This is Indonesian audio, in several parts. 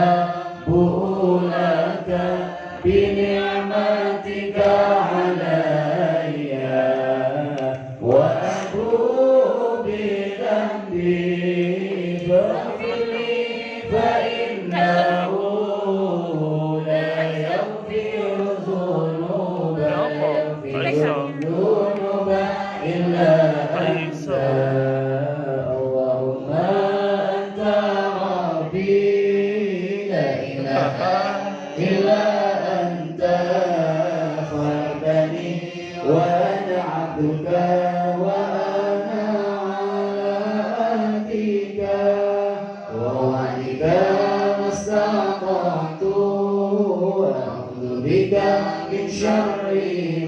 أبوء لك بنعمتك علي وأبوء بذنبي فاغفر لي فإنه لا يغفر الذنوب إلا أنت اللهم أنت ربي لا إله إلا أنت خلقتني وأنا عبدك وأنا على عهدك ووعدك ما استطعت أعوذ بك من شر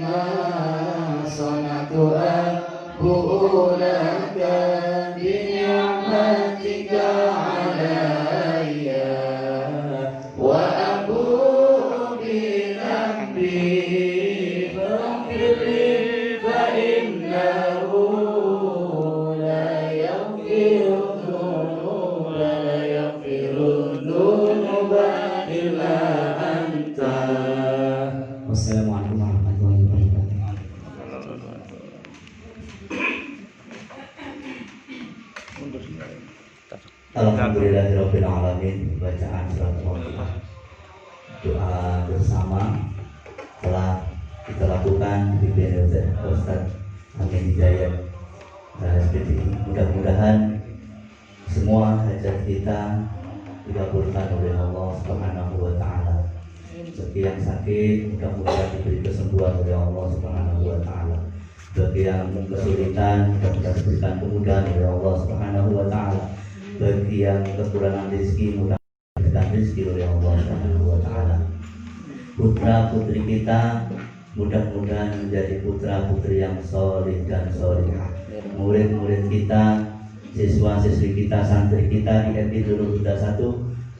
ما صنعت أبوء لك بنعمتك علي وأبوء بذنبي فاغفر لي فإنه لا يغفر الذنوب إلا أنت. Wassalamualaikum warahmatullahi wabarakatuh. Alhamdulillahirabbil alamin. Bacaan surat Al-Fatihah, doa bersama telah kita lakukan di Ustaz Amin Hidayat SPDI. Mudah-mudahan semua hajat kita dikabulkan oleh Allah Subhanahu wa taala. Bagi yang sakit, mudah-mudahan diberi kesembuhan oleh Allah Subhanahu wa taala. Bagi yang kesulitan, mudah-mudahan diberikan kemudahan oleh Allah Subhanahu wa taala. Bagi yang kekurangan rezeki, mudah-mudahan diberikan rezeki oleh Allah Subhanahu wa taala. Putra putri kita mudah-mudahan menjadi putra putri yang soleh dan solehah. Murid-murid kita, siswa-siswi kita, santri kita di MI Nurul Huda 1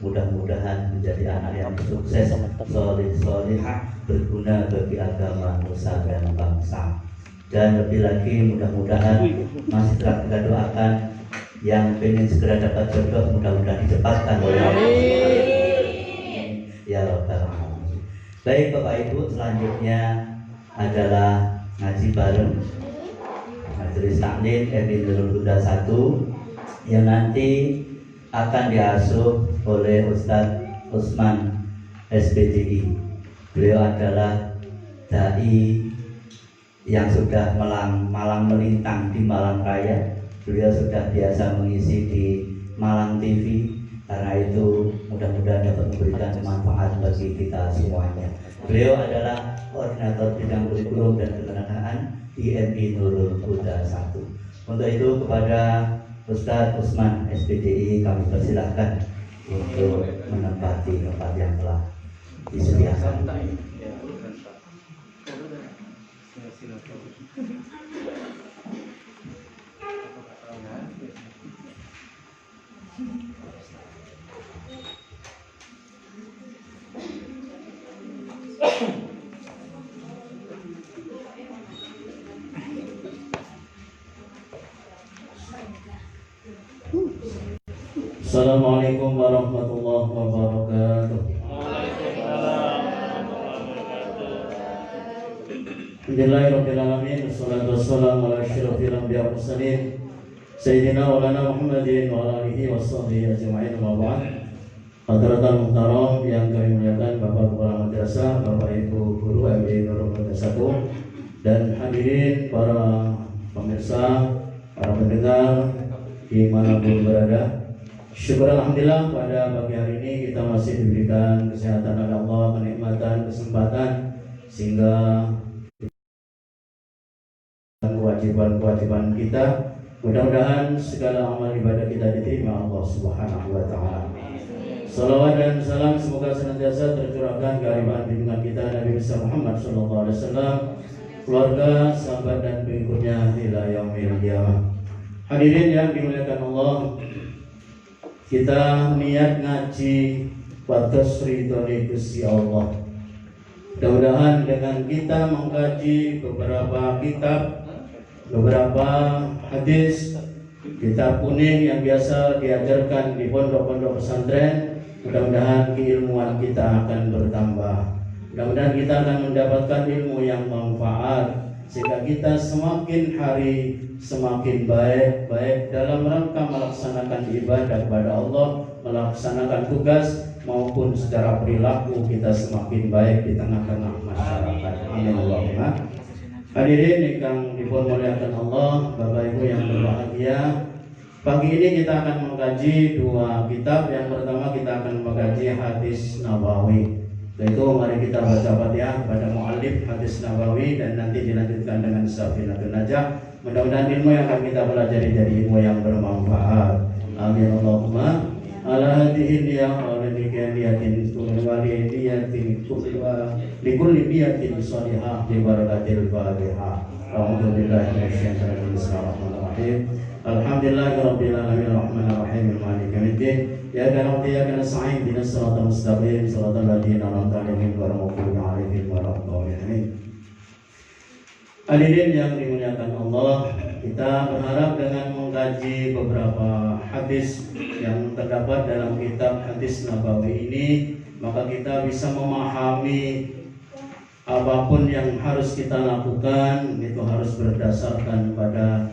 mudah-mudahan menjadi anak yang sukses, soleh, solehah, berguna bagi agama, nusa dan bangsa. Dan lebih lagi mudah-mudahan masih telah kita doakan yang ingin segera dapat jodoh, mudah-mudahan dicepatkan oleh Allah. Ya Rabbal Alamin. Baik Bapak Ibu, selanjutnya adalah ngaji bareng Majelis Taklim MI Nurul Huda 1 yang nanti akan diasuh oleh Ustadz Usman SPDI. Beliau adalah dai yang sudah malang melintang di Malang Raya. Beliau sudah biasa mengisi di Malang TV. Karena itu mudah-mudahan dapat memberikan manfaat bagi kita semuanya. Beliau adalah koordinator bidang kurikulum dan ketenagaan di MI Nurul Huda 1. Untuk itu kepada Ustadz Usman SPDI kami persilahkan untuk menempati tempat yang telah disediakan. Assalamualaikum warahmatullahi wabarakatuh. Alhamdulillahirabbil wassalatu wassalamu ala asyrofil anbiya'i wal mursalin sayyidina wa lana Muhammadin wa ala alihi washabbihi ajma'in wa ba'd. Hadirin muhtaram yang kami muliakan, Bapak Kepala Madrasah, Bapak Ibu guru MI Nurul Huda 1 dan hadirin para pemirsa, para pendengar dimanapun berada. Syukur alhamdulillah pada pagi hari ini kita masih diberikan kesehatan oleh Allah, kenikmatan, kesempatan sehingga kewajiban kita, mudah-mudahan segala amal ibadah kita diterima Allah Subhanahu wa taala. Salawat dan salam semoga senantiasa tercurahkan ke harian junjungan kita Nabi besar Muhammad sallallahu alaihi wasallam, keluarga, sahabat dan pengikutnya ila yaumil qiyamah. Hadirin yang dimuliakan Allah, kita niat ngaji batas ridhoni Gusti Allah. Mudah-mudahan dengan kita mengkaji beberapa kitab, beberapa hadis, kitab kuning yang biasa diajarkan di pondok-pondok pesantren, Mudah-mudahan keilmuan kita akan bertambah. Mudah-mudahan kita akan mendapatkan ilmu yang manfaat, sehingga kita semakin hari semakin baik dalam rangka melaksanakan ibadah kepada Allah, melaksanakan tugas maupun secara perilaku kita semakin baik di tengah-tengah masyarakat. Amin Allahumma. Hadirin yang dimuliakan Allah, Bapak Ibu yang berbahagia, pagi ini kita akan mengkaji dua kitab. Yang pertama kita akan mengkaji hadis Nabawi. Yaitu mari kita baca Fatihah kepada muallif hadis Nabawi dan nanti dilanjutkan dengan Safinatun Najah. Mudah-mudahan ilmu yang akan kita pelajari jadi ilmu yang bermanfaat. Amin Allahumma. Ala hadihin ya niyatin waliyatin likulli niyatin salihah bi barakatil Fatihah. A'udzubillahi minasyaitonir rajim. Alhamdulillahirabbil alamin arrahmanir rahim maliki yaumiddin. Ya na'budu wa iyyaka nasta'in ihdinas siratal mustaqim siratal ladzina an'amta 'alaihim ghairil maghdubi 'alaihim waladdallin. Hadirin yang dimuliakan Allah, kita berharap dengan mengkaji beberapa hadis yang terdapat dalam kitab hadis Nabawi ini, maka kita bisa memahami apapun yang harus kita lakukan itu harus berdasarkan pada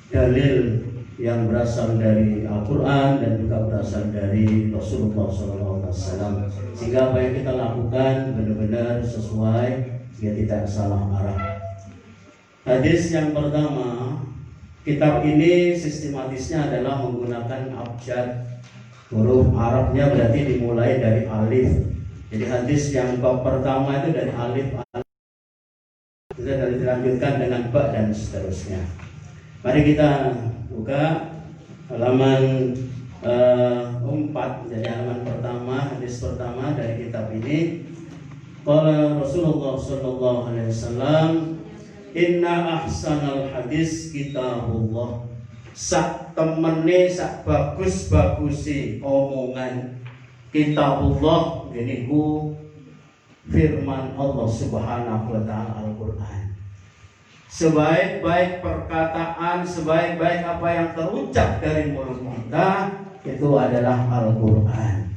dalil yang berasal dari Al-Quran dan juga berasal dari Rasulullah SAW, sehingga apa yang kita lakukan benar-benar sesuai, sehingga tidak salah arah. Hadis yang pertama, kitab ini sistematisnya adalah menggunakan abjad, huruf Arabnya berarti dimulai dari alif. Jadi hadis yang bab pertama itu dari alif, kita dilanjutkan dengan ba dan seterusnya. Mari kita buka halaman 4, jadi halaman pertama, hadis pertama dari kitab ini. Qala Rasulullah sallallahu alaihi wasallam, inna ahsanal hadis kitabullah. Sak temene sak bagus-bagusi omongan kitabullah yaiku firman Allah Subhanahu wa taala Al-Qur'an. Sebaik-baik perkataan, sebaik-baik apa yang terucap dari mulut kita itu adalah Al-Qur'an.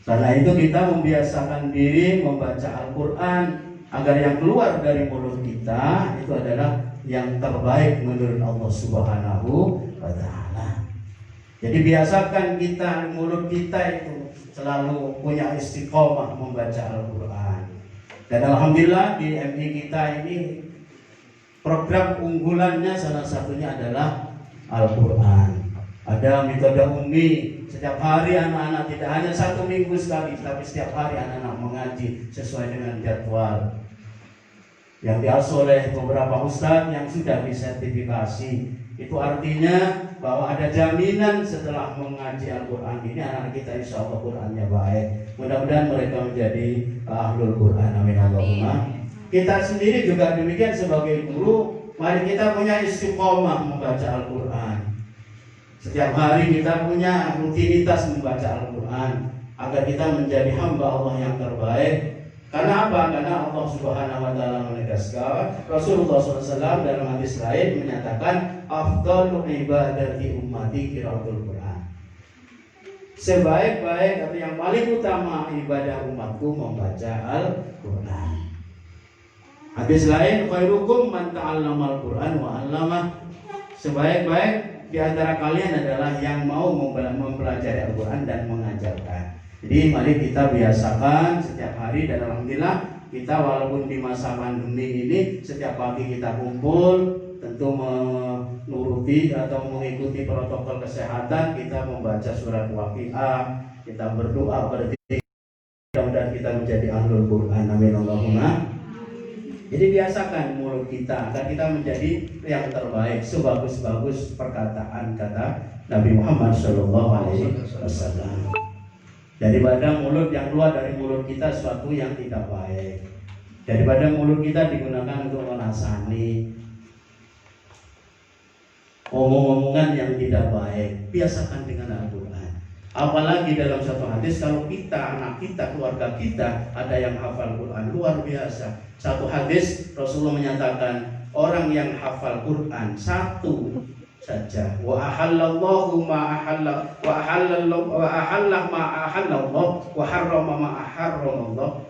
Karena itu kita membiasakan diri membaca Al-Qur'an agar yang keluar dari mulut kita itu adalah yang terbaik menurut Allah Subhanahu wa taala. Jadi biasakan kita, mulut kita itu selalu punya istiqomah membaca Al-Qur'an. Dan alhamdulillah di MI kita ini program unggulannya salah satunya adalah Al-Quran. Ada metode ummi. Setiap hari anak-anak tidak hanya 1 minggu sekali, tapi setiap hari anak-anak mengaji sesuai dengan jadwal yang diasuh oleh beberapa ustadz yang sudah disertifikasi. Itu artinya bahwa ada jaminan setelah mengaji Al-Quran ini anak kita insya Allah Qurannya baik. Mudah-mudahan mereka menjadi ahlul Quran. Amin Allahumma. Kita sendiri juga demikian sebagai guru, mari kita punya istiqomah membaca Al-Quran. Setiap hari kita punya rutinitas membaca Al-Quran agar kita menjadi hamba Allah yang terbaik. Karena apa? Karena Allah Subhanahu wa taala menegaskan, Rasulullah SAW dalam hadis lain menyatakan afdhalu ibadati ummati qiraatul Quran. Sebaik-baik atau yang paling utama ibadah umatku membaca Al-Quran. Hadis lain, khairukum man ta'allamal Qur'an wa 'allamah. Sebaik-baik di antara kalian adalah yang mau mempelajari Al-Quran dan mengajarkan. Jadi mari kita biasakan setiap hari, dan alhamdulillah kita walaupun di masa pandemi ini setiap pagi kita kumpul, tentu menuruti atau mengikuti protokol kesehatan, kita membaca surat Waqiah, kita berdoa, berzikir, mudah-mudahan kita menjadi ahlul Quran. Amin Allahumma. Jadi biasakan mulut kita agar kita menjadi yang terbaik, sebagus-bagus perkataan kata Nabi Muhammad SAW. Daripada mulut yang keluar dari mulut kita sesuatu yang tidak baik, daripada mulut kita digunakan untuk menasani omong-omongan yang tidak baik, biasakan dengan Al-Quran. Apalagi dalam satu hadis, kalau kita, anak kita, keluarga kita ada yang hafal Quran, luar biasa. Satu hadis Rasulullah menyatakan orang yang hafal Quran satu saja. Wa ahallallahu ma ahalla wa ahallah ma ahallallah wa harrama ma harramallah.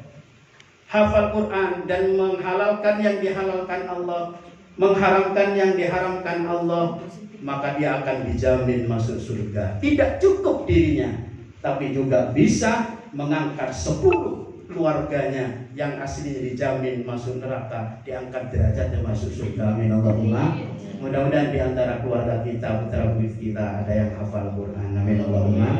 Hafal Quran dan menghalalkan yang dihalalkan Allah, mengharamkan yang diharamkan Allah, maka dia akan dijamin masuk surga. Tidak cukup dirinya, tapi juga bisa mengangkat 10 keluarganya yang aslinya dijamin masuk neraka, diangkat derajatnya masuk surga. Amin Allahumma. Mudah-mudahan di antara keluarga kita, putra putri kita ada yang hafal Quran. Amin Allahumma.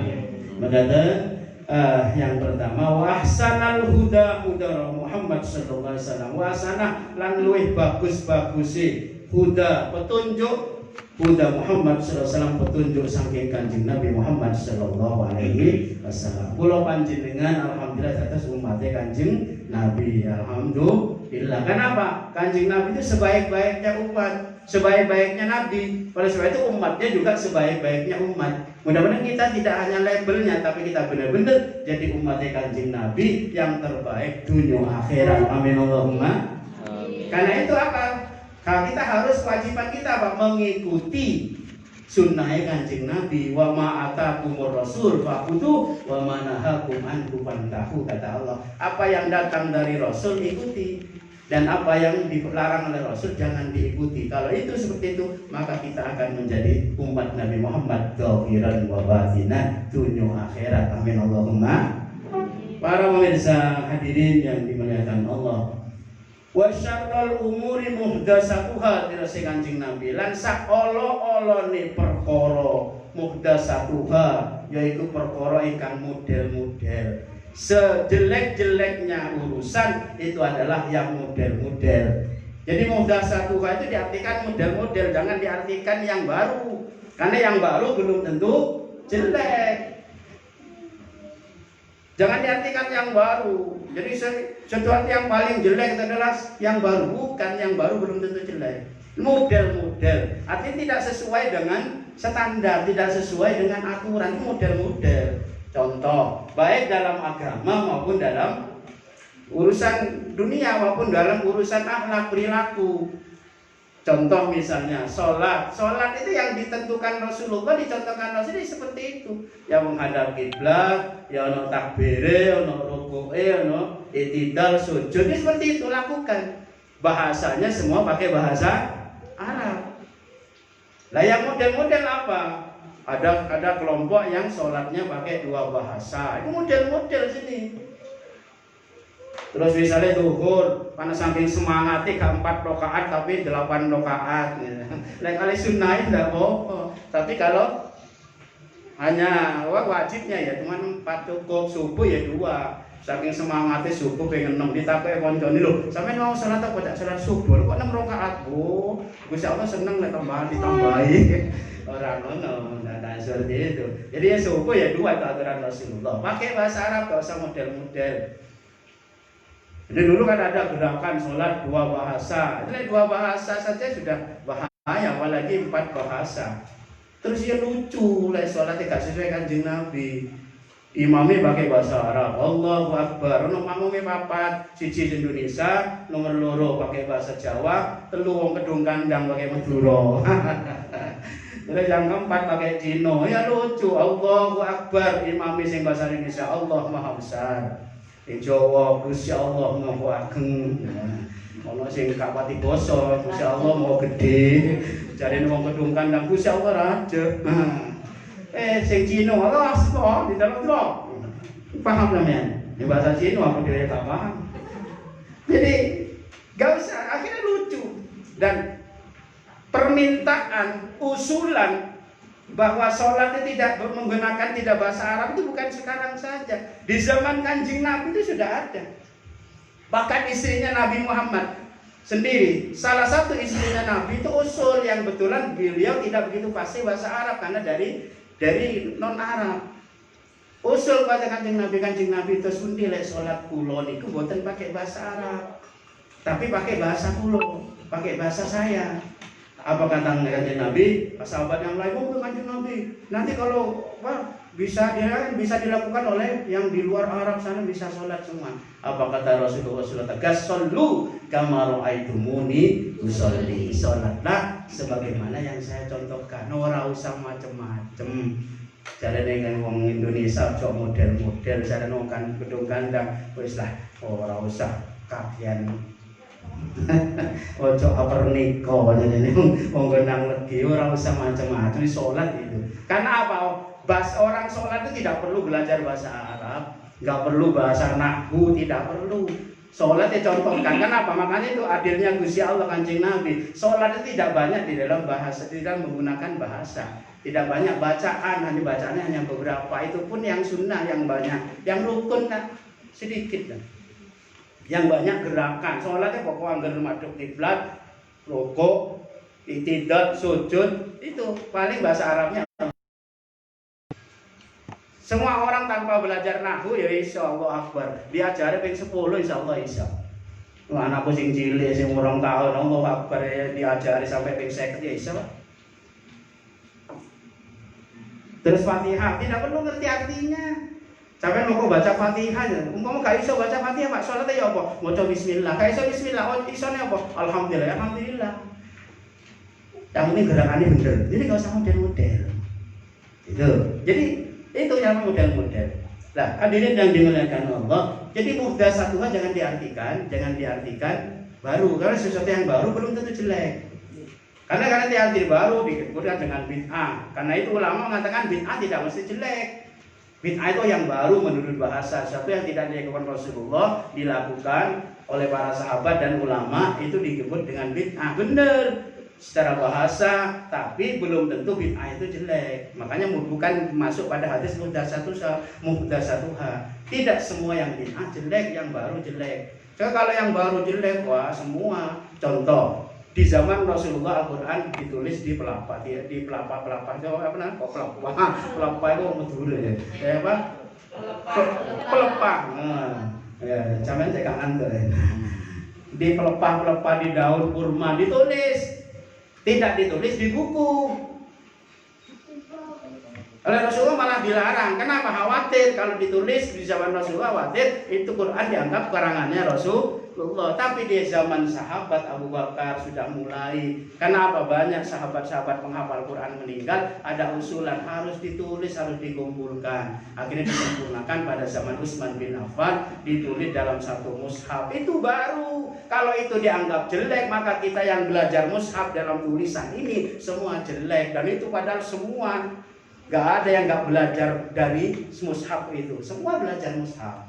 Yang pertama, wa ahsanal huda huda Muhammad sallallahu alaihi wasallam. Wa ahsanah lan luwih bagus-bagusi huda petunjuk huda Muhammad sallallahu alaihi wasallam, petunjuk saking Kanjeng Nabi Muhammad sallallahu alaihi wasallam. Kula panjenengan alhamdulillah atas umatnya Kanjeng Nabi. Alhamdulillah. Kenapa? Kanjeng Nabi itu sebaik-baiknya umat, sebaik-baiknya Nabi. Oleh sebab itu umatnya juga sebaik-baiknya umat. Mudah-mudahan kita tidak hanya labelnya, tapi kita benar-benar jadi umatnya Kanjeng Nabi yang terbaik dunia akhirat. Amin Allahumma. Karena itu apa? Kalau kita harus kewajiban kita apa? Mengikuti sunnahnya Kanjeng Nabi. Wa ma atakumur rasul faqudu wa ma nahakum anhu fantahu, kata Allah. Apa yang datang dari Rasul ikuti, dan apa yang dilarang oleh Rasul jangan diikuti. Kalau itu seperti itu, maka kita akan menjadi umat Nabi Muhammad zahiran wa batinan dunia akhirat. Amin Allahumma. Para pemirsa hadirin yang dimuliakan Allah, wa syarrul umuri muhdatsatuha, dirase Kanjeng Nabi, lan sak olo-olone perkara muhdatsatuha, yaitu perkara ingkang model-model. Sejelek-jeleknya urusan itu adalah yang model-model. Jadi muhdatsatuha itu diartikan model-model, jangan diartikan yang baru, karena yang baru belum tentu jelek. Jangan diartikan yang baru. Jadi sesuatu yang paling jelek itu adalah yang baru, bukan yang baru belum tentu jelek. Model-model, artinya tidak sesuai dengan standar, tidak sesuai dengan aturan. Itu model-model. Contoh, baik dalam agama maupun dalam urusan dunia maupun dalam urusan akhlak perilaku. Contoh misalnya sholat itu yang ditentukan Rasulullah, dicontohkan Rasulullah seperti itu. Yang menghadap kiblat, ya ono takbire, ono ruku'e, ono i'tidal, sujud, ini seperti itu lakukan. Bahasanya semua pakai bahasa Arab. Lah yang model-model apa? Ada kelompok yang sholatnya pakai 2 bahasa. Itu model-model sini. Terus misalnya zuhur, karena saking semangatnya gak 4 rakaat tapi 8 rakaat. Nah kali sunnah tidak apa-apa. Tapi kalau hanya wajibnya ya cuma 4 cukup, subuh ya 2. Saking semangatnya subuh pengen 6, ditakoki koncone lho, sampeyan mau salat apa tak salat subuh kok 6 rakaat, Bu? Gusti Allah seneng nek ditambahi. Orang ngono, nah seperti itu. Jadi ya subuh ya 2 itu aturan Rasulullah. Pakai bahasa Arab, gak usah model-model. Jadi dulu kan ada gerakan sholat 2 bahasa. Ini 2 bahasa saja sudah bahaya, apalagi 4 bahasa. Terus ya lucu, sholat tidak sesuai Kanjeng Nabi. Imamnya pakai bahasa Arab, Allahu Akbar. Ono makmume 4, siji Indonesia, nomor 2 pakai bahasa Jawa, 3 wong Kedung Kandang pakai Madura. Terus yang keempat pakai Cino, ya lucu. Allahu Akbar, imamnya sing bahasa Indonesia, Allah Maha Besar. Di Jawa, Gusti Allah Maha Ageng. Ono sing gak pati basa, Gusti Allah Maha Gede. Jarene wong Kedung Kandang, Gusti Allah Raja. Sing Cino, Allah asma di dalam blok. Paham namanya? Di bahasa Cino aku dia gak paham. Jadi gak usah, akhirnya lucu. Dan permintaan, usulan bahwa sholatnya tidak menggunakan tidak bahasa Arab itu bukan sekarang saja. Di zaman Kanjeng Nabi itu sudah ada. Bahkan istrinya Nabi Muhammad sendiri, salah satu istrinya Nabi itu usul yang betulan beliau tidak begitu fasih bahasa Arab karena dari non Arab. Usul pada Kanjeng Nabi itu sundi lek sholat kulo niku boten pakai bahasa Arab, tapi pakai bahasa kulo, pakai bahasa saya. Apa kata Kanjeng Nabi? Sahabat yang lain, Kanjeng Nabi, nanti kalau bisa dilakukan oleh yang di luar Arab sana, bisa sholat semua. Apa kata Rasulullah SAW? Sallu kama ra'aitumuni usolli. Sholatlah sebagaimana yang saya contohkan. Ora usah macem-macem. Jare dengan wong Indonesia cok model-model jare kan gedung kandang wis lah ora usah kakian. Ojo aperniko jadi wong genang legi ora usah macem-macem sholat itu. Karena apa? Orang sholat itu tidak perlu belajar bahasa Arab, nggak perlu bahasa nahwu, tidak perlu. Sholat dicontohkan, kenapa? Makanya itu adilnya Gusti Allah Kanjeng Nabi. Sholat itu tidak banyak di dalam bahasa, tidak menggunakan bahasa, tidak banyak bacaan, hanya bacaannya hanya beberapa. Itu pun yang sunnah yang banyak, yang rukun kan sedikit kan. Yang banyak gerakan. Sholatnya pokoknya anggar madhep kiblat, rukuk, itidal, sujud, itu paling bahasa Arabnya. Semua orang tanpa belajar nahwu ya insya Allah akbar. Diajari ping 10 insya Allah insya. Anakku sing cilik sing 2 tahun Allah akbar ya diajari sampai ping 50 ya insya Allah. Terus Fatihah tidak perlu ngerti artinya. Sampai mau baca Fatihah ya. Umpama gak iso baca Fatihah Pak, salatnya ya apa? Maca bismillah. Gak iso bismillah, oh isone apa? Alhamdulillah, alhamdulillah. Yang ini gerakannya bener. Jadi gak usah model-model. Itu. Jadi itu yang model-model. Nah, hadirin yang dimuliakan Allah. Jadi muhdatsatuha jangan diartikan baru. Karena sesuatu yang baru belum tentu jelek. Karena diarti baru disebutkan dengan bid'ah. Karena itu ulama mengatakan bid'ah tidak mesti jelek. Bid'ah itu yang baru menurut bahasa, sesuatu yang tidak dilakukan Rasulullah dilakukan oleh para sahabat dan ulama itu disebut dengan bid'ah. Benar secara bahasa, tapi belum tentu bid'ah itu jelek. Makanya bukan masuk pada hadis muhdatsatuha. Tidak semua yang bid'ah jelek, yang baru jelek. Jadi kalau yang baru jelek, wah semua. Contoh, di zaman Rasulullah Al-Quran ditulis di pelapa itu apa namanya? Pelapa itu Madura ya. Ya apa? Pelepah. Ya, zaman saya kangen tuh. Di pelepah di daun kurma ditulis. Tidak ditulis di buku. Oleh Rasulullah malah dilarang. Kenapa? Khawatir kalau ditulis di zaman Rasulullah, khawatir itu Quran dianggap karangannya Rasulullah. Tapi di zaman sahabat Abu Bakar sudah mulai. Kenapa? Banyak sahabat-sahabat penghafal Quran meninggal. Ada usulan harus ditulis, harus dikumpulkan. Akhirnya disempurnakan pada zaman Utsman bin Affan, ditulis dalam satu mushaf. Itu baru. Kalau itu dianggap jelek, maka kita yang belajar mushaf dalam tulisan ini semua jelek. Dan itu padahal semua. Gak ada yang gak belajar dari mushaf itu. Semua belajar mushaf.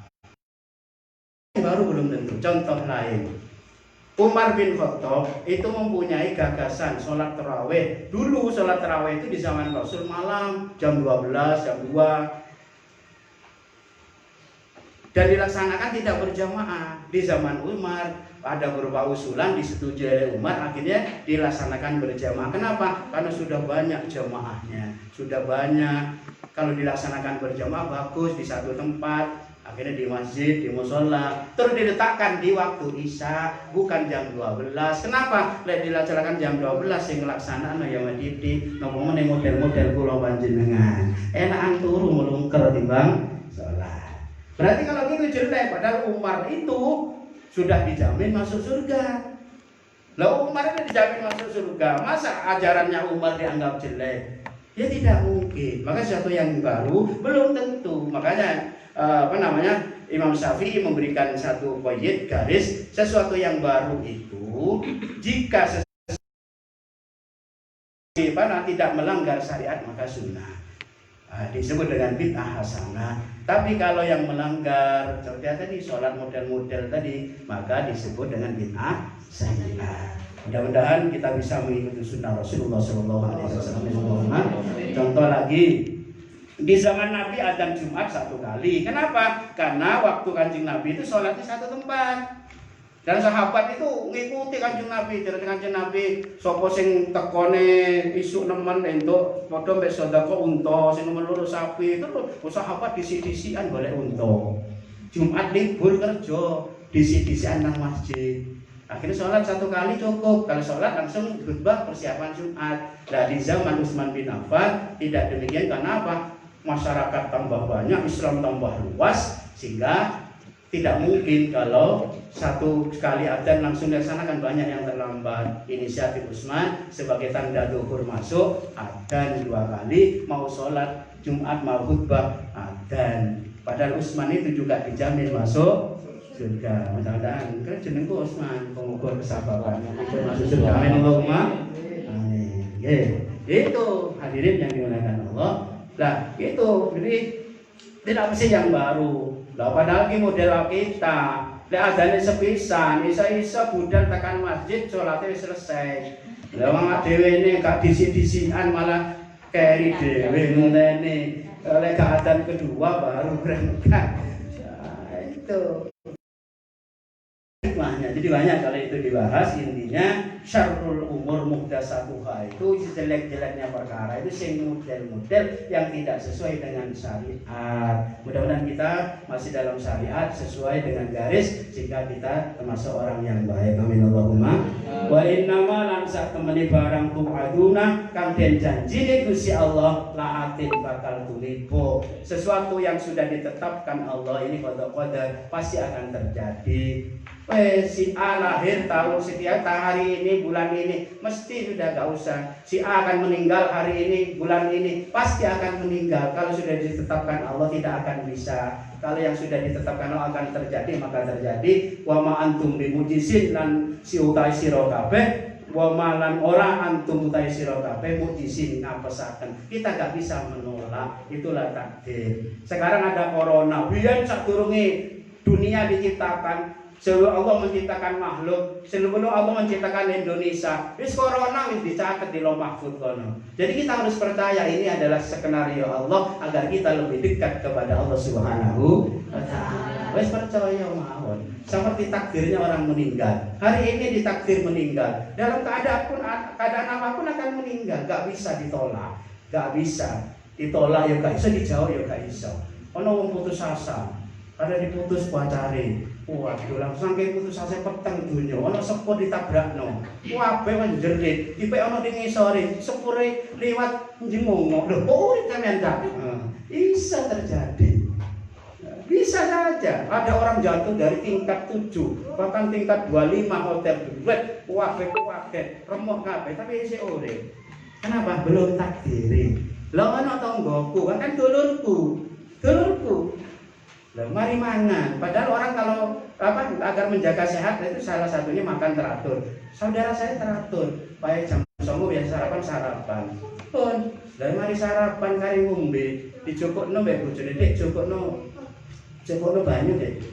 Baru belum tentu. Contoh lain, Umar bin Khattab itu mempunyai gagasan sholat tarawih. Dulu sholat tarawih itu di zaman Rasul malam jam 12, jam 2. Dan dilaksanakan tidak berjamaah. Di zaman Umar ada beberapa usulan disetujui oleh Umar, akhirnya dilaksanakan berjamaah. Kenapa? Karena sudah banyak jamaahnya, sudah banyak. Kalau dilaksanakan berjamaah bagus di satu tempat, akhirnya di masjid, di musola, terus diletakkan di waktu isya, bukan jam 12. Kenapa? Lek dilaksanakan jam 12 sing nglaksanakno ya medhiti, napa meneh model-model kula panjenengan. Enakan turu melungker timbang salat. Berarti kalau gitu jelek, padahal Umar itu sudah dijamin masuk surga. Lah Umar itu dijamin masuk surga. Masa ajarannya Umar dianggap jelek? Ya tidak mungkin. Maka sesuatu yang baru belum tentu. Makanya Imam Syafi'i memberikan satu qaid garis, sesuatu yang baru itu jika tidak melanggar syariat maka sunnah. Disebut dengan bid'ah hasanah. Tapi kalau yang melanggar seperti tadi sholat model-model tadi, maka disebut dengan bid'ah sayyi'ah. Mudah-mudahan kita bisa mengikuti sunnah Rasulullah SAW. Contoh lagi, di zaman Nabi adzan Jumat 1 kali. Kenapa? Karena waktu Kanjeng Nabi itu sholat di satu tempat. Dan sahabat itu ngikuti Kanjeng Nabi, dari Kanjeng Nabi sapa sing tekone isuk nemen entuk padha mbek sedekah unta, sing nemen loro sapi. Itu sahabat disi-disian golek unta. Jumat libur kerja, disi-disian nang masjid. Akhirnya sholat 1 kali cukup. Kalau sholat langsung khutbah persiapan Jumat. Nah di zaman Utsman bin Affan tidak demikian. Karena apa? masyarakat tambah banyak, Islam tambah luas, sehingga tidak mungkin kalau satu kali adzan langsung dilaksanakan, banyak yang terlambat. Inisiatif Usman sebagai tanda duhur masuk, adzan 2 kali, mau sholat Jumat mau khutbah adzan. Padahal Usman itu juga dijamin masuk surga. Mudah-mudahan kan jenengku Usman, pengukur kesabaran masuk surga. Amin Allahumma amin. Itu hadirin yang dimuliakan Allah. Nah itu jadi tidak mesti yang baru. Lah padahal ki model kita, lek adane sepisan, isa-isa budal tekan masjid salate wis selesai. Lah wong dhewe ne gak disi-disian malah keri dhewe ngene. Lek gak adzan kedua baru berangkat. Nah, itu hikmahnya. Jadi banyak kalau itu dibahas, intinya syarrul umur muhdatsatuha, itu jelek-jeleknya perkara itu sing model-model yang tidak sesuai dengan syariat. Mudah-mudahan kita masih dalam syariat sesuai dengan garis sehingga kita termasuk orang yang baik. Amin Allahumma. Wa innama lan sak temene barang tu'aduna kang den janjine Gusti Allah laatin bakal tulipo. Sesuatu yang sudah ditetapkan Allah ini qada pasti akan terjadi. Si A lahir tahun sekian, hari ini, bulan ini, mesti sudah gak usah. Si A akan meninggal hari ini, bulan ini, pasti akan meninggal. Kalau sudah ditetapkan Allah tidak akan bisa. Kalau yang sudah ditetapkan Allah akan terjadi, maka terjadi. Wa ma antum bimujisin lan si utai sira kabeh, wa ma lan ora antum utai sira kabeh mujisin ngapesaken. Kita gak bisa menolak, itulah takdir. Sekarang ada corona, biyen sadurunge dunia diciptakan, sebelum Allah menciptakan makhluk, sebelum Allah menciptakan Indonesia, wis corona wis dicatat di Lauh Mahfuz kono. Jadi kita harus percaya ini adalah skenario Allah agar kita lebih dekat kepada Allah Subhanahu wa taala. Wis percaya mawon. Seperti takdirnya orang meninggal. Hari ini ditakdir meninggal. Dalam keadaan apapun akan meninggal, gak bisa ditolak. Gak bisa ditolak ya gak bisa, dijauh ya gak bisa. Ono wong putus asa, ada diputus pacare. Waduh, langsung ke putus asa peteng dunya. Ono sepur ditabrakno. Kabeh menjerit. Tipe ono ning ngisore, sepure liwat njemongok. Lho, kok urip sampean ta? Bisa terjadi. Bisa saja. Ada orang jatuh dari tingkat 7, bahkan tingkat 25 hotel duet. Kabeh remuk kabeh tapi isih urip. Kenapa? Belum takdiri. Lah ono tanggoku, kan dulurku. Lah mari mangan. Padahal orang kalau agar menjaga sehat itu salah satunya makan teratur. Saudara saya teratur, baik jam 09.00 biasa sarapan. Pun, lah mari sarapan kari ngombe, dicukupno mbek bojone Dik, cukupno banyu Dik.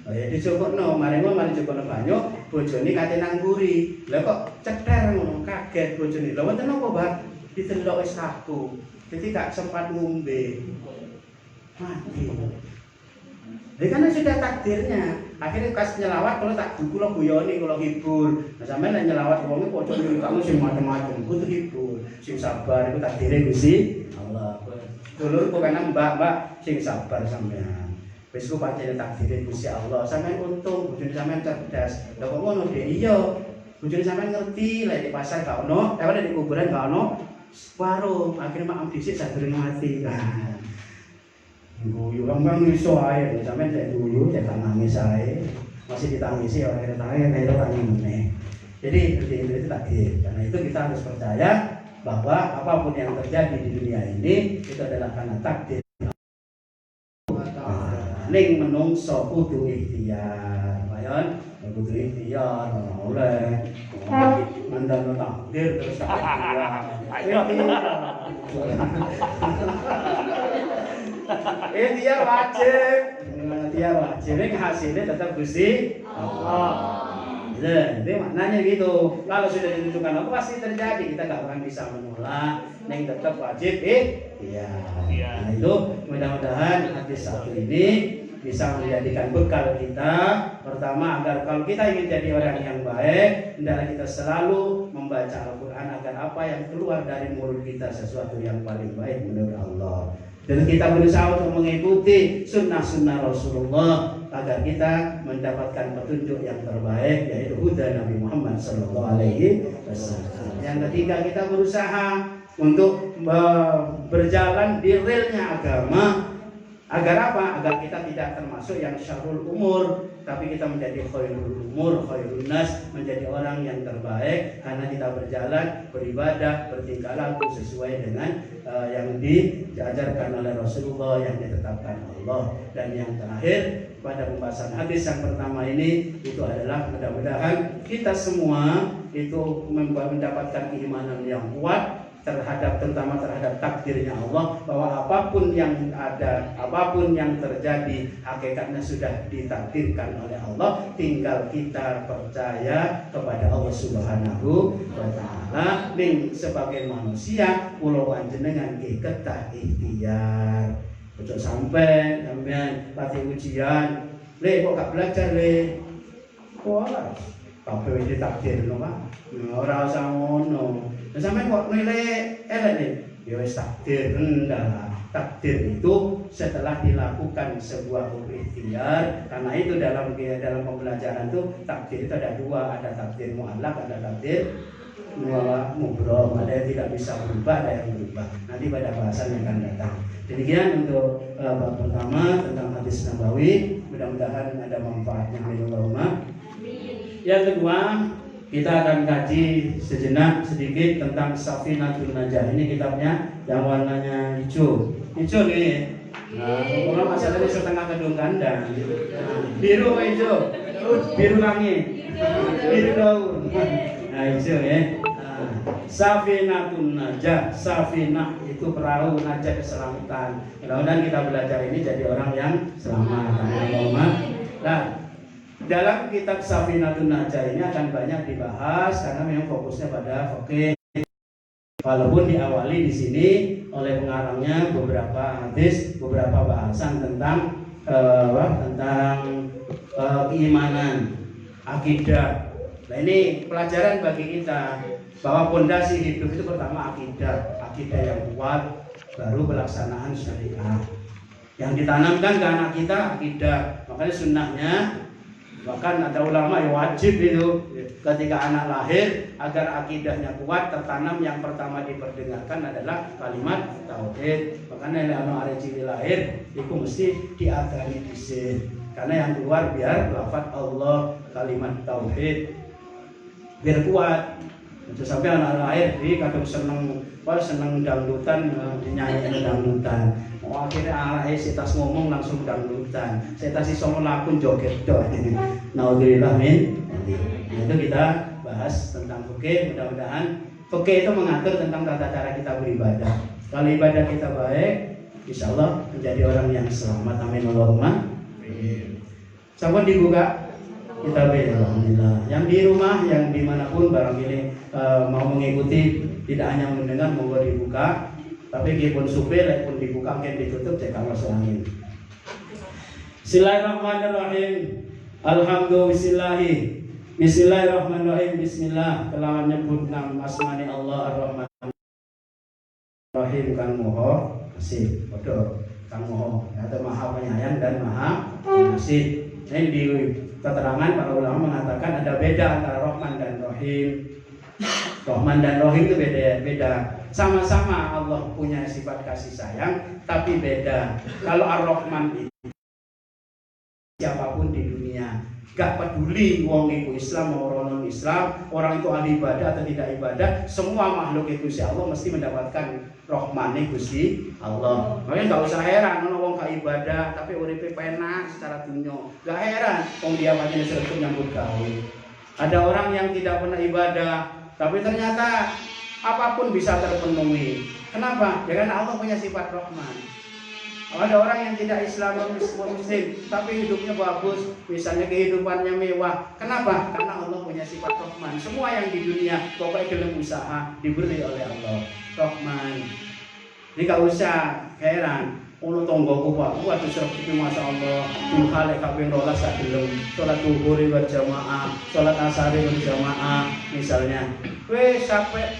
Oh ya dicukupno, mari cukupno banyu, bojone kate nang mburi. Lah kok cether ngono, kaget bojone. Lah wonten apa, Mbak? Ditelok wis kaku. Jadi gak sempat ngombe. Mati. Ya karena sudah takdirnya. Akhirnya kas nyelawat kalau tak kula guyoni kula hibur. Nah sampeyan nek nyelawat wong iku ojo nyuruh kamu sing macam-macam, kudu hibur. Sing sabar iku takdire Gusti Allah. Dulurku kan mbak sing sabar sampean. Wis ku pancen takdire Gusti Allah. Sampeyan untung bojone sampeyan cerdas. Lah kok ngono Dik? Iya. Bojone sampeyan ngerti lek di pasar gak ono, di kuburan gak ono warung. Akhirnya maaf dhisik sadurunge mati. Guyu, orang iso ae, sampeyan cek guyu, cek nangis ae. Masih ditangisi orang kaya tangis meneh. Jadi itu takdir. Karena itu kita harus percaya bahwa apapun yang terjadi di dunia ini itu adalah karena takdir. Ning menungso kudu ikhtiar, ayon, kudu ikhtiar, oleh mandang takdir terus dia wajib. Dia wajib. Ini hasilnya tetap Gusti Allah. Jadi maknanya gitu. Kalau sudah ditentukan Allah pasti terjadi. Kita gak akan bisa menolak. Yang tetap wajib iya. Nah itu mudah-mudahan hadis satu ini bisa menjadikan bekal kita. Pertama, agar kalau kita ingin jadi orang yang baik, hendaklah kita selalu membaca Al-Quran agar apa yang keluar dari mulut kita sesuatu yang paling baik menurut Allah. Dan kita berusaha untuk mengikuti sunnah-sunnah Rasulullah agar kita mendapatkan petunjuk yang terbaik, yaitu huda Nabi Muhammad SAW. Yang ketiga, kita berusaha untuk berjalan di realnya agama. Agar apa? Agar kita tidak termasuk yang syarul umur, tapi kita menjadi khairul umur, khairun nas, menjadi orang yang terbaik karena kita berjalan, beribadah, bertingkah laku sesuai dengan yang diajarkan oleh Rasulullah, yang ditetapkan Allah. Dan yang terakhir pada pembahasan hadis yang pertama ini itu adalah mudah-mudahan kita semua itu mendapatkan keimanan yang kuat terutama terhadap takdirnya Allah, bahwa apapun yang ada, apapun yang terjadi, hakikatnya sudah ditakdirkan oleh Allah, tinggal kita percaya kepada Allah Subhanahu wa taala. Ning sebagai manusia kula panjenengan nggih kedah ikhtiar. Ojo sampai sampean lagi ujian, le kok gak belajar le. Ora kabeh wis ditakdirno, Pak. Ora usah ngono. Sampai kok nilai elek nih, ya wis takdir. Enggak, takdir itu setelah dilakukan sebuah ikhtiar. Karena itu dalam pembelajaran itu takdir itu ada dua, ada takdir mu'allaq, ada takdir mubrom. Ada yang tidak bisa berubah, ada yang berubah. Nanti pada bahasan yang akan datang. Demikian untuk bab pertama tentang hadis Nabawi. Mudah-mudahan ada manfaatnya. Allahumma. Yang kedua, kita akan kaji sejenak sedikit tentang Safinatul Najah. Ini kitabnya yang warnanya hijau. Hijau nih. Nah, kalau masalahnya setengah gedung ganda. Nah, biru apa hijau? Biru langit. Biru daun. Nah, hijau ya. Nah, Safinatul Najah. Safinah itu perahu, najah keselamatan. Mudah-mudahan kita belajar ini jadi orang yang selamat. Nah, dalam kitab Safinatun Najah ini akan banyak dibahas karena memang fokusnya pada fikih. Walaupun diawali di sini oleh pengarangnya beberapa hadis, beberapa bahasan tentang keimanan, akidah. Nah, ini pelajaran bagi kita bahwa pondasi hidup itu pertama akidah yang kuat, baru pelaksanaan syariat. Yang ditanamkan ke anak kita akidah. Makanya sunnahnya, bahkan ada ulama yang wajib itu ketika anak lahir agar akidahnya kuat tertanam, yang pertama diperdengarkan adalah kalimat tauhid. Makanya anak arek cilik lahir itu mesti diagami dhisik, karena yang keluar biar lafaz Allah, kalimat tauhid biar kuat. Terus sampai anak lahir di kadang seneng dangdutan, dinyanyiin dangdutan. Oh, akhirnya arahnya setas ngomong langsung dangdutan, setas iso ngelakun joget doh. Naudzubillah min. Nah, itu kita bahas tentang fikih. Mudah-mudahan fikih itu mengatur tentang tata cara kita beribadah. Kalau ibadah kita baik, insya Allah menjadi orang yang selamat. Amin Allahumma. Sampun dibuka kita alhamdulillah. Yang di rumah, yang dimanapun barangkali mau mengikuti, tidak hanya mendengar, monggo dibuka. Tapi pun supir, pun dibuka, mungkin ditutup, cek Allah selangin. Bismillahirrahmanirrahim. Alhamdulillah. Bismillahirrahmanirrahim. Bismillah. Kelawan nyebut nama asmani Allah Ar-Rahman Rahim, Kang Moho kasih bodoh Kang Moho atau Maha Penyayang dan Maha Pengasih. Ini di keterangan para ulama mengatakan ada beda antara Rahman dan Rahim. Rahman dan Rahim itu beda. Sama-sama Allah punya sifat kasih sayang, tapi beda. Kalau Ar-Rahman itu siapapun di dunia, gak peduli wong itu Islam mau non Islam, orang itu ahli ibadah atau tidak ibadah, semua makhluk itu si Allah mesti mendapatkan Rahmane Gusti Allah. Makanya gak usah heran ono wong gak ibadah tapi uripe penak secara dunia. Gak heran wong dia pancen serta nyambut gawe. Ada orang yang tidak pernah ibadah tapi ternyata apapun bisa terpenuhi. Kenapa? Ya karena Allah punya sifat Rahman. Ada orang yang tidak Islam Muslim tapi hidupnya bagus, misalnya kehidupannya mewah. Kenapa? Karena Allah punya sifat Rahman. Semua yang di dunia pokoknya dalam usaha diberi oleh Allah Rahman. Ini gak usah heran. Ono tonggoku Pak, waduh serap iki masyaallah. Duhale kaping 12 sak gelem. Salat zuhur berjamaah, salat asar berjamaah misalnya. Wes sampai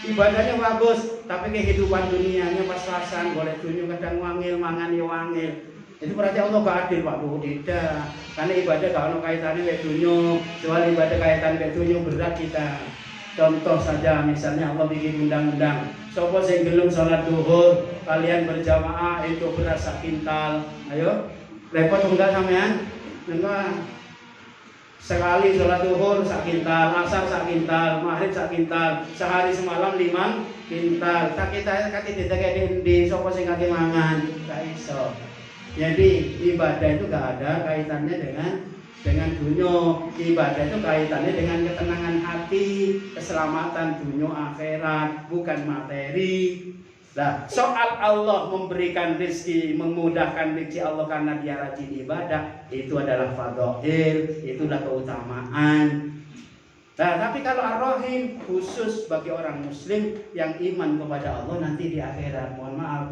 ibadahnya bagus, tapi kehidupan dunianya pas-pasan, golek dunia kadang wangil, mangan ya wangil. Itu berarti Allah gak adil Pak. Tidak. Karena ibadah gak ono kaitane mek dunia, soal ibadah kaitan mek dunia berat kita. Contoh saja misalnya Allah bikin undang-undang, sopo sing gelem sholat duhur kalian berjamaah itu beras sak kintal. Ayo, repot enggak sampean? Enggak. Sekali sholat duhur sak kintal, asar sak kintal, maghrib sak kintal, sehari semalam 5 kintal. Tak kita tidak kayak di sopo sing kaki mangan, gak iso. Jadi ibadah itu gak ada kaitannya dengan dunia. Ibadah itu kaitannya dengan ketenangan hati, keselamatan dunia akhirat, bukan materi. Nah, soal Allah memberikan rezeki, memudahkan rezeki Allah karena dia rajin ibadah, itu adalah fadhil, itulah keutamaan. Nah, tapi kalau Ar-Rahim khusus bagi orang muslim yang iman kepada Allah nanti di akhirat. Mohon maaf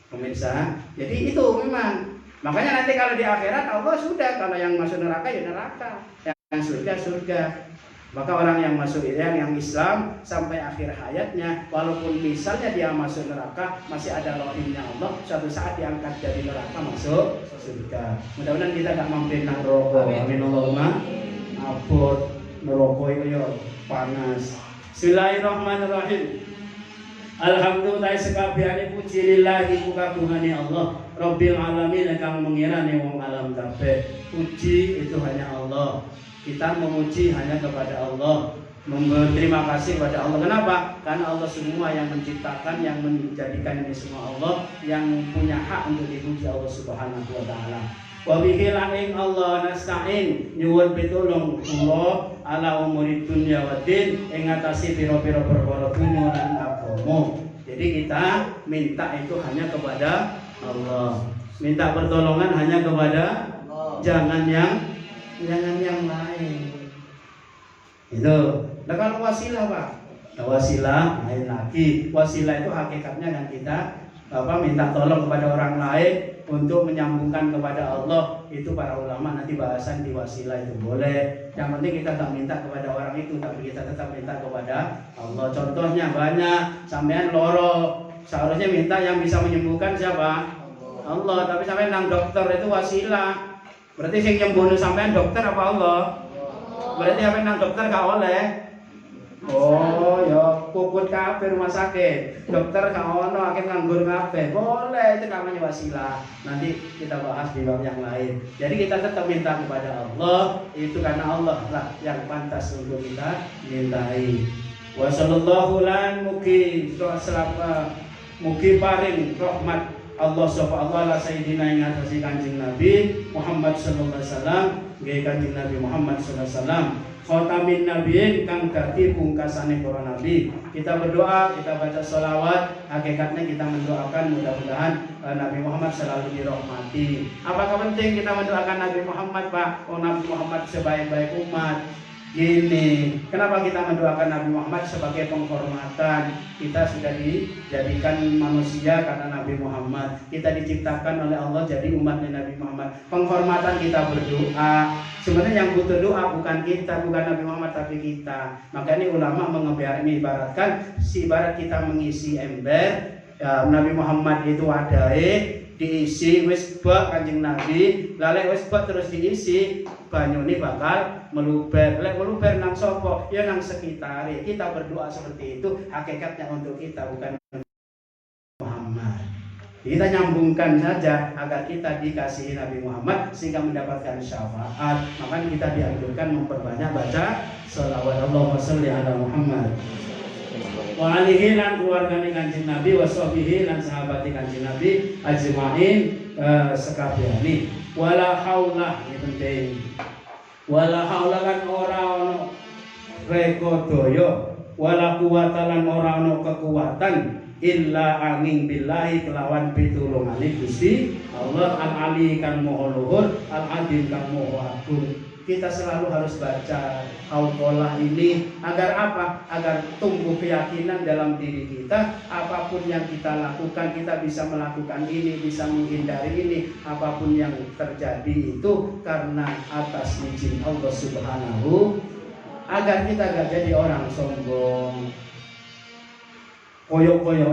pemirsa. Jadi itu memang. Makanya nanti kalau di akhirat Allah sudah, kalau yang masuk neraka ya neraka, yang surga surga. Maka orang yang masuk yang Islam sampai akhir hayatnya, walaupun misalnya dia masuk neraka, masih ada rahimnya Allah, suatu saat diangkat dari neraka masuk surga. Mudah-mudahan kita gak mampir nang neraka. Amin Allahumma. Abot neraka itu ya panas. Bismillahirrahmanirrahim. Alhamdulillah sekabehane puji lillahi kagungane Allah Rabbil alamin kang mengirani wong alam kabeh. Puji itu hanya Allah. Kita memuji hanya kepada Allah, berterima kasih kepada Allah. Kenapa? Karena Allah semua yang menciptakan, yang menjadikan ini semua Allah, yang punya hak untuk dipuji Allah Subhanahu wa taala. Wa bihi la'in Allah nasta'in nyuwun pitulung Allah ala umuri dunya wa din ing ngatasi pira-pira perkara dunya lan agama. Jadi kita minta itu hanya kepada Allah. Minta pertolongan hanya kepada Allah. Jangan yang lain. Itu. Nah kalau wasilah Pak, nah, wasilah lain lagi. Wasilah itu hakikatnya kan kita minta tolong kepada orang lain untuk menyambungkan kepada Allah. Itu para ulama nanti bahasan di wasilah itu boleh. Yang penting kita tak minta kepada orang itu, tapi kita tetap minta kepada Allah. Contohnya banyak. Sampean loro, seharusnya minta yang bisa menyembuhkan siapa? Allah. Tapi sampean nang dokter itu wasilah. Berarti sing nyembuhno sampean dokter apa Allah? Berarti sampean nang dokter gak oleh. Oh, ya puput kabeh rumah sakit. Dokter gak ono akeh nganggur kabeh. Boleh, itu namanya wasilah. Nanti kita bahas di bab yang lain. Jadi kita tetap minta kepada Allah, itu karena Allah lah yang pantas untuk kita mintai. Wa sallallahu lan mugi paring rahmat Allah subhanahu wa sayyidina ing atase Kanjeng Nabi Muhammad sallallahu alaihi wasallam, nggih Kanjeng Nabi Muhammad sallallahu alaihi wasallam, khatamin nabiyin kang dadi pungkasane para nabi. Kita berdoa, kita baca sholawat, hakikatnya kita mendoakan mudah-mudahan Nabi Muhammad selalu dirahmati. Apakah penting kita mendoakan Nabi Muhammad, Pak? Oh, Nabi Muhammad sebaik-baik umat. Gini, kenapa kita mendoakan Nabi Muhammad sebagai penghormatan? Kita sudah dijadikan manusia karena Nabi Muhammad. Kita diciptakan oleh Allah jadi umatnya Nabi Muhammad. Penghormatan kita berdoa. Sebenarnya yang butuh doa bukan kita, bukan Nabi Muhammad, tapi kita. Maka ini ulama mengibaratkan, ibarat kita mengisi ember. Nabi Muhammad itu wadai diisi wis bak Kanjeng Nabi, lalek wis bak terus diisi, banyu ini bakal meluber. Lek meluber nang sapa? Ya nang sekitare. Kita berdoa seperti itu, hakikatnya untuk kita bukan Muhammad. Kita nyambungkan saja agar kita dikasihi Nabi Muhammad sehingga mendapatkan syafaat. Maka kita dianjurkan memperbanyak baca sholawat. Allahumma sholli ala Muhammad wa alihi lan keluargane Kanjeng Nabi wa sahbihi lan sahabati Kanjeng Nabi ajmain sekabehane. Wala haula iki penting. Wala haula lan ora ono rekodaya, wala quwata lan ora ono kekuatan illa angin billahi kelawan pitulungane Gusti Allah al-ali kang maha luhur, al-adil kang maha agung. Kita selalu harus baca hauqalah ini agar apa? Agar tumbuh keyakinan dalam diri kita. Apapun yang kita lakukan, kita bisa melakukan ini, bisa menghindari ini. Apapun yang terjadi itu karena atas izin Allah Subhanahu. Agar kita gak jadi orang sombong. Koyok-koyok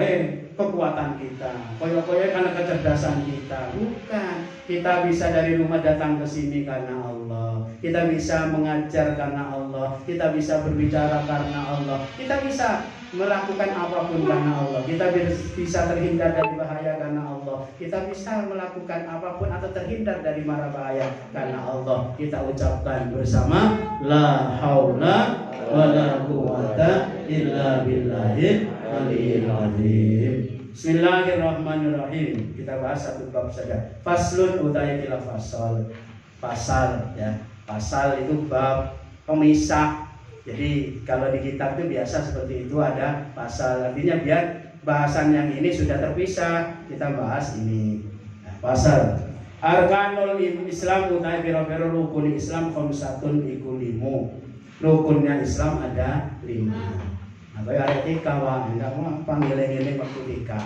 kekuatan kita, koyo-koyo karena kecerdasan kita. Bukan. Kita bisa dari rumah datang ke sini karena Allah. Kita bisa mengajar karena Allah. Kita bisa berbicara karena Allah. Kita bisa melakukan apapun karena Allah. Kita bisa terhindar dari bahaya karena Allah. Kita bisa melakukan apapun atau terhindar dari mara bahaya karena Allah. Kita ucapkan bersama la haula wala quwata illa billahil aliyil azim. Bismillahirrahmanirrahim. Kita bahas satu bab saja. Faslun utai kila fasal. Pasal ya. Pasal itu bab pemisah. Jadi kalau di kitab itu biasa seperti itu ada pasal. Artinya biar bahasan yang ini sudah terpisah, kita bahas ini. Nah, pasal. Arkanul Islam utai piro-piro rukun Islam khamsatun iku limo. Rukunnya Islam ada 5. Apa ya etika wah, enggak mau panggil-panggil waktu etika.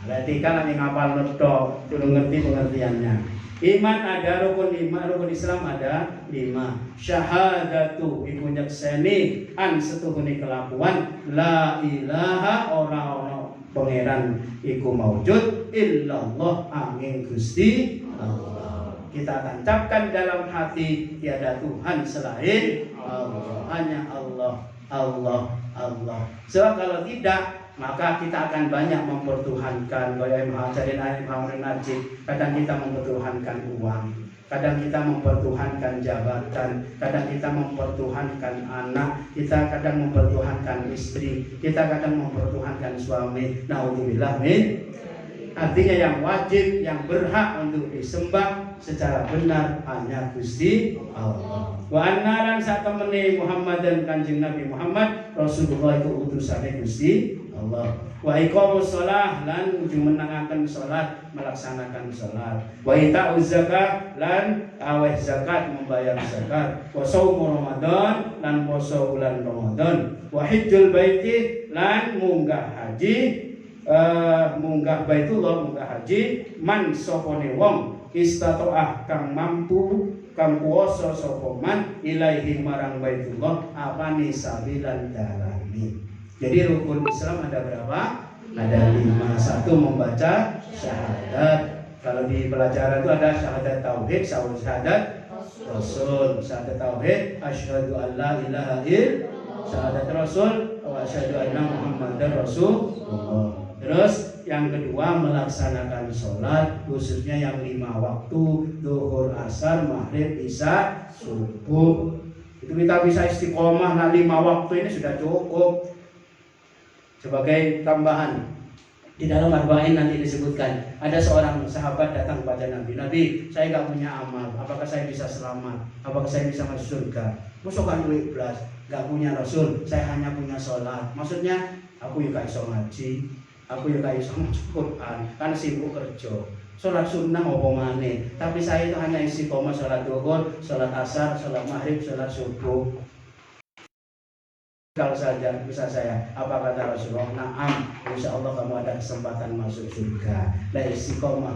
Nah, etika nanti ngapal nedok, kudu ngerti pengertiannya. Iman ada rukun Islam ada 5. Syahadatu iku nyekseni an setuhune kelakuan la ilaha ora ana pangeran iku maujud illallah angin Gusti Allah. Kita tancapkan dalam hati tiada Tuhan selain Allah, hanya Allah, Allah, Allah. Sebab kalau tidak, maka kita akan banyak mempertuhankan. Kadang kita mempertuhankan uang, kadang kita mempertuhankan jabatan, kadang kita mempertuhankan anak, kita kadang mempertuhankan istri, kita kadang mempertuhankan suami. Naudzubillah min. Artinya yang wajib, yang berhak untuk disembah secara benar hanya Gusti Allah. Wa anna lan satemene Muhammad dan Kanjeng Nabi Muhammad Rasulullah itu utusane Gusti Allah. Wa iqamus shalah lan jumenengaken salat, melaksanakan salat. Wa ita'uz zakat lan aweh zakat, membayar zakat. Wa shaum Ramadan lan poso bulan Ramadan. Wa hajjul baiti lan munggah haji. Munggah baitullah, munggah haji man sopone wong istatoah kang mampu kang kuwasa sapa man ilaihi marang baitullah apane sabilan dalani. Jadi rukun Islam ada berapa? Ada 5. 1 membaca syahadat. Kalau di pelajaran itu ada syahadat tauhid, syahadat rasul, syahadat tauhid, asyhadu an la ilaha illallah, syahadat rasul wa asyhadu anna muhammadar rasulullah. Terus yang kedua melaksanakan sholat, khususnya yang 5 waktu, zuhur, asar, maghrib, isya, subuh. Itu kita bisa istiqomah. Nah 5 waktu ini sudah cukup. Sebagai tambahan, di dalam Arba'in nanti disebutkan ada seorang sahabat datang kepada Nabi. Nabi, saya gak punya amal, apakah saya bisa selamat? Apakah saya bisa masuk surga? Musuhkan duit belas, gak punya Rasul, saya hanya punya sholat. Maksudnya aku juga iso ngaji, aku juga iso maca Quran, kan sibuk kerja. Sholat sunnah apa maneh, tapi saya itu hanya istiqomah sholat zuhur, sholat asar, sholat maghrib, sholat subuh. Kalau saja bisa saya, apa kata Rasulullah? Naam, insya Allah kamu ada kesempatan masuk surga. Dan istiqomah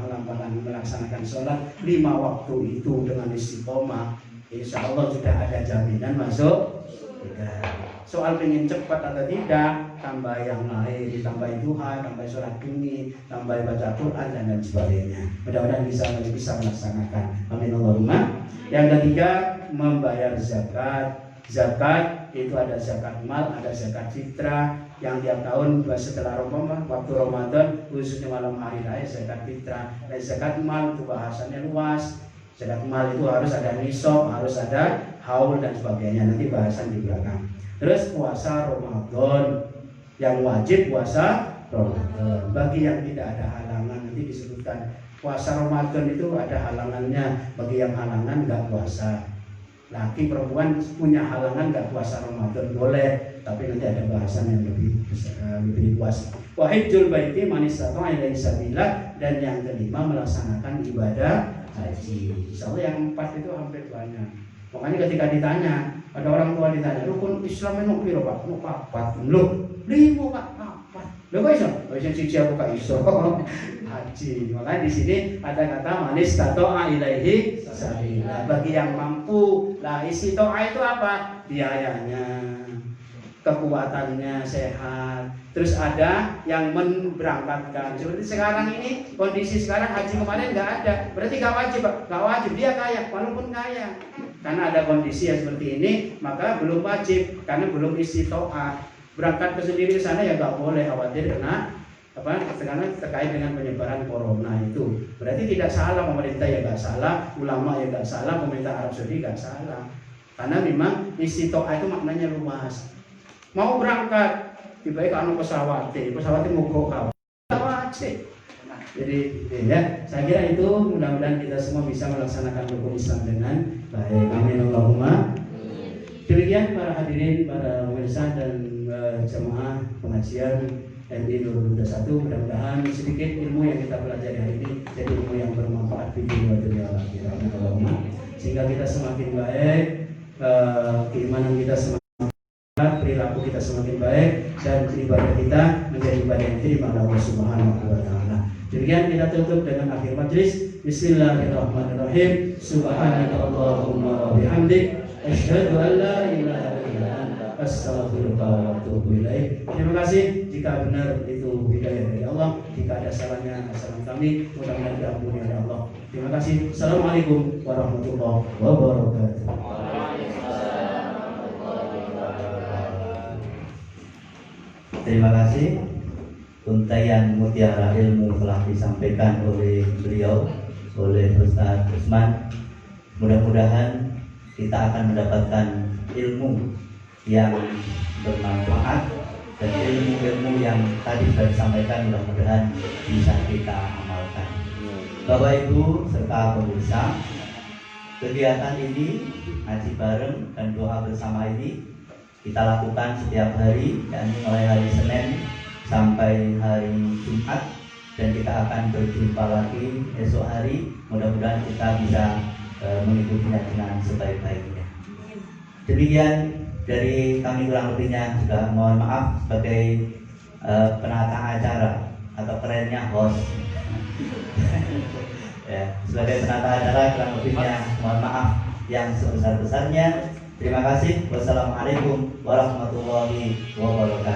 melaksanakan sholat 5 waktu itu dengan istiqomah, insya Allah sudah ada jaminan masuk surga. Soal pengen cepat atau tidak, tambah yang lain, ditambah duha, tambah sholat bunyi, tambah baca Quran dan lain sebagainya. Mudah-mudahan bisa melaksanakan. Amin Allahumma. Yang ketiga, membayar zakat. Zakat itu ada zakat mal, ada zakat fitrah yang tiap tahun setelah Ramadan, waktu Ramadan khususnya malam hari raya zakat fitrah. Dan zakat mal itu bahasannya luas. Zakat mal itu harus ada nisab, harus ada haul dan sebagainya. Nanti bahasan di belakang. Terus puasa Ramadan, yang wajib puasa Ramadan. Bagi yang tidak ada halangan, nanti disebutkan puasa Ramadan itu ada halangannya. Bagi yang halangan nggak puasa. Laki perempuan punya halangan nggak puasa Ramadan boleh, tapi nanti ada bahasan yang lebih luas. Wahidul baiti manistata ilaihi sabila, dan yang kelima melaksanakan ibadah haji. Insyaallah yang 4 itu hampir banyak. Makanya ketika ditanya, ada orang tua ditanya, rukun Islam itu piro Pak? Mau 4. Loh, 5 Pak, 4. Loh kok iso? Oh iso siji aku gak iso. Haji. Makanya di sini ada kata manis tato'a ilaihi sabila. Bagi yang mampu. Lah isi to'a itu apa? Biayanya. kekuatannya sehat. Terus ada yang memberangkatkan. Seperti sekarang ini, kondisi sekarang haji kemarin nggak ada. Berarti nggak wajib, Pak. Nggak wajib, dia kaya, walaupun kaya. Karena ada kondisi yang seperti ini, maka belum wajib, karena belum istitoah. Berangkat ke sendiri ke sana ya nggak boleh, khawatir karena karena terkait dengan penyebaran corona itu. Berarti tidak salah, pemerintah ya nggak salah, ulama ya nggak salah, pemerintah Arab Saudi nggak salah. Karena memang istitoah itu maknanya luas. Mau berangkat, tiba-tiba anu pesawatnya mogok kau. Nggak wajib. Jadi ya, saya kira itu mudah-mudahan kita semua bisa melaksanakan rukun Islam dengan baik. Amin Allahumma. Demikian para hadirin, para pemirsa dan jemaah pengajian MI Nurul Huda 1, mudah-mudahan sedikit ilmu yang kita pelajari hari ini jadi ilmu yang bermanfaat di dunia akhirat. Sehingga kita semakin baik, keimanan kita semakin baik, perilaku kita semakin baik, dan ibadah kita menjadi ibadah yang diterima oleh Allah Subhanahu wa taala. Demikian kita tutup dengan akhir majlis. Bismillahirrahmanirrahim. Subhanakallahumma wa bihamdik, asyhadu an la ilaha illa anta, astaghfiruka wa atubu ilaik. Terima kasih. Jika benar itu hidayah dari Allah, jika ada salahnya kesalahan kami, mudah-mudahan diampuni oleh Allah. Terima kasih. Assalamualaikum warahmatullahi wabarakatuh. Terima kasih. Untayan mutiara ilmu telah disampaikan oleh beliau, oleh Ustaz Usman. Mudah-mudahan kita akan mendapatkan ilmu yang bermanfaat dan ilmu-ilmu yang tadi sudah disampaikan mudah-mudahan bisa kita amalkan. Bapak Ibu serta pemirsa, kegiatan ini ngaji bareng dan doa bersama ini kita lakukan setiap hari, yakni mulai hari Senin sampai hari Jumat, dan kita akan berjumpa lagi esok hari. Mudah-mudahan kita bisa mengikutinya dengan sebaik-baiknya. Demikian dari kami, kurang lebihnya juga mohon maaf sebagai penata acara atau kerennya host. Ya, sebagai penata acara kurang lebihnya mohon maaf yang sebesar-besarnya. Terima kasih. Wassalamualaikum warahmatullahi wabarakatuh.